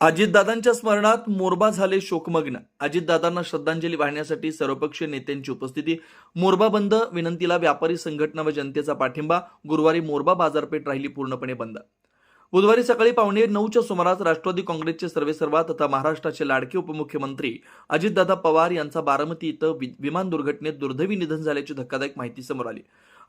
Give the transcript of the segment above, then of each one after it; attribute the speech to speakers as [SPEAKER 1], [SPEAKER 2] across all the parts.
[SPEAKER 1] अजितदादांच्या स्मरणात मोरबा झाले शोकमग्न. अजितदादांना श्रद्धांजली वाहण्यासाठी सर्वपक्षीय नेत्यांची उपस्थिती. मोरबा बंद विनंतीला व्यापारी संघटना व जनतेचा पाठिंबा. गुरुवारी मोरबा बाजारपेठ राहिली पूर्णपणे बंद. बुधवारी सकाळी 8:45च्या सुमारास राष्ट्रवादी काँग्रेसचे सर्वेसर्वा तथा महाराष्ट्राचे लाडके उपमुख्यमंत्री अजितदादा पवार यांचा बारामती इथं विमान दुर्घटनेत दुर्दैवी निधन झाल्याची धक्कादायक माहिती समोर आली.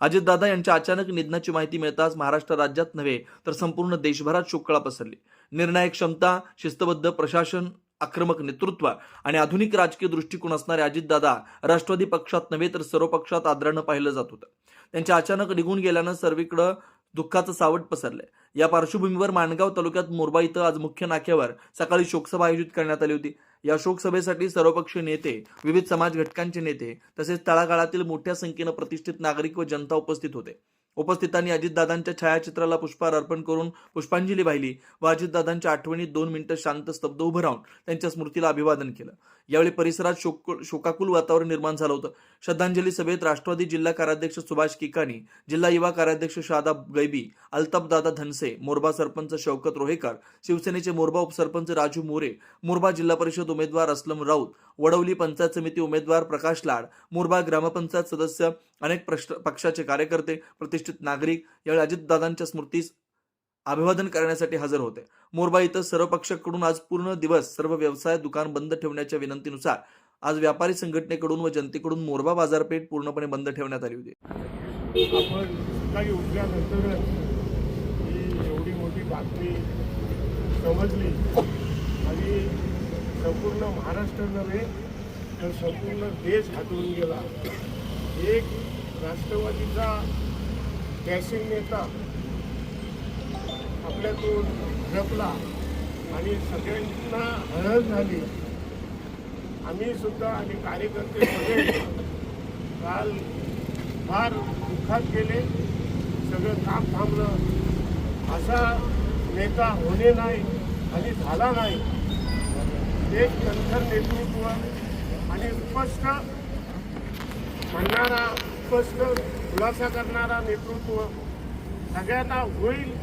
[SPEAKER 1] अजितदादा यांच्या अचानक निधनाची माहिती मिळताच महाराष्ट्र राज्यात नव्हे तर संपूर्ण देशभरात शोककळा पसरली. निर्णायक क्षमता, शिस्तबद्ध प्रशासन, आक्रमक नेतृत्व आणि आधुनिक राजकीय दृष्टिकोन असणारे अजितदादा राष्ट्रवादी पक्षात नव्हे तर सर्व पक्षात आदरानं पाहिलं जात होतं. त्यांच्या अचानक निघून गेल्यानं सर्वीकडे दुःखाचं सावट पसरलंय. या पार्श्वभूमीवर माणगाव तालुक्यात मोरबा इथं आज मुख्य नाक्यावर सकाळी शोकसभा आयोजित करण्यात आली होती. या शोकसभेसाठी सर्वपक्षीय नेते, विविध समाज घटकांचे नेते तसेच तळागाळातील मोठ्या संख्येनं प्रतिष्ठित नागरिक व जनता उपस्थित होते. उपस्थितांनी अजितदादांच्या छायाचित्राला पुष्पहार अर्पण करून पुष्पांजली वाहिली व अजितदादांच्या आठवणीत 2 मिनिटं शांत स्तब्ध उभं राहून त्यांच्या स्मृतीला अभिवादन केलं. यावेळी परिसरात शोकाकुल वातावरण निर्माण झालं होतं. श्रद्धांजली सभेत राष्ट्रवादी जिल्हा कार्याध्यक्ष सुभाष किकानी, जिल्हा युवा कार्याध्यक्ष शादाब गैबी, अल्ताफदादा धनसे, मोरबा सरपंच शौकत रोहेकर, शिवसेनेचे मोरबा उपसरपंच राजू मोरे, मोरबा जिल्हा परिषद उमेदवार असलम राऊत, वडवली पंचायत समिती उमेदवार प्रकाश लाड, मोरबा ग्रामपंचायत सदस्य, अनेक पक्षाचे कार्यकर्ते, प्रतिष्ठित नागरिक यावेळी अजितदादांच्या स्मृतीस अभिवादन करण्यासाठी हजर होते. मोरबा इथं सर्व पक्षाकडून आज पूर्ण दिवस सर्व व्यवसाय दुकान बंद ठेवण्याच्या विनंतीनुसार आज व्यापारी संघटनेकडून व जनतेकडून मोरबा बाजारपेठ पूर्णपणे बंद ठेवण्यात आली होती.
[SPEAKER 2] आपण सकाळी उठल्यानंतर ही एवढी मोठी बातमी समजली आणि संपूर्ण महाराष्ट्र नव्हे तर संपूर्ण देश हातून गेला. एक राष्ट्रवादीचा डॅशिंग नेता आपल्यातून झपला आणि सगळ्यांना हळद झाली. आम्ही सुद्धा आणि कार्यकर्ते सगळे काल फार दुःखात गेले. सगळं काम थांबलं. असा नेता होणे नाही आणि झाला नाही. एक नंतर नेतृत्व आणि स्पष्ट म्हणणारा, स्पष्ट खुलासा करणारा नेतृत्व, सगळ्यांना होईल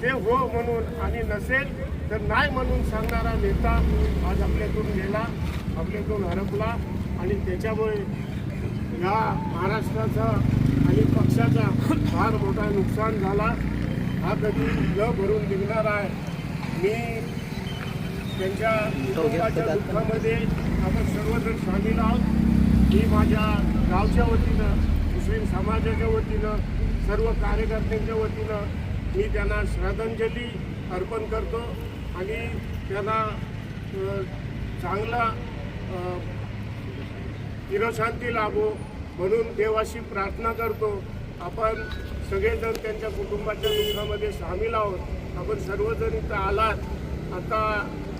[SPEAKER 2] ते हो म्हणून आणि नसेल तर नाही म्हणून सांगणारा नेता आज आपल्यातून गेला, आपल्यातून हरपला आणि त्याच्यामुळे या महाराष्ट्राचा आणि पक्षाचा फार मोठा नुकसान झाला. हा कधी न भरून निघणार आहे. मी त्यांच्या कुटुंबाच्या दुःखामध्ये आपण सर्वजण सामील आहोत. मी माझ्या गावच्या वतीनं, मुस्लिम समाजाच्या वतीनं, सर्व कार्यकर्त्यांच्या वतीनं मी त्यांना श्रद्धांजली अर्पण करतो आणि त्यांना चांगला चिरशांती लाभो म्हणून देवाशी प्रार्थना करतो. आपण सगळेजण त्यांच्या कुटुंबाच्या दुःखामध्ये सामील आहोत. आपण सर्वजण इथं आलात. आता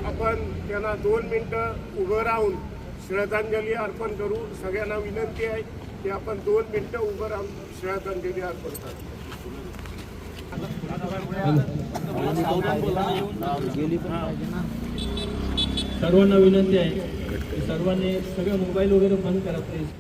[SPEAKER 2] आपण त्यांना 2 मिनटं उभं राहून श्रद्धांजली अर्पण करू. सगळ्यांना विनंती आहे की आपण 2 मिनटं उभं राहून श्रद्धांजली अर्पण करू.
[SPEAKER 3] सर्वांना विनंती आहे की सर्वांनी सगळं मोबाईल वगैरे बंद करा प्लीज.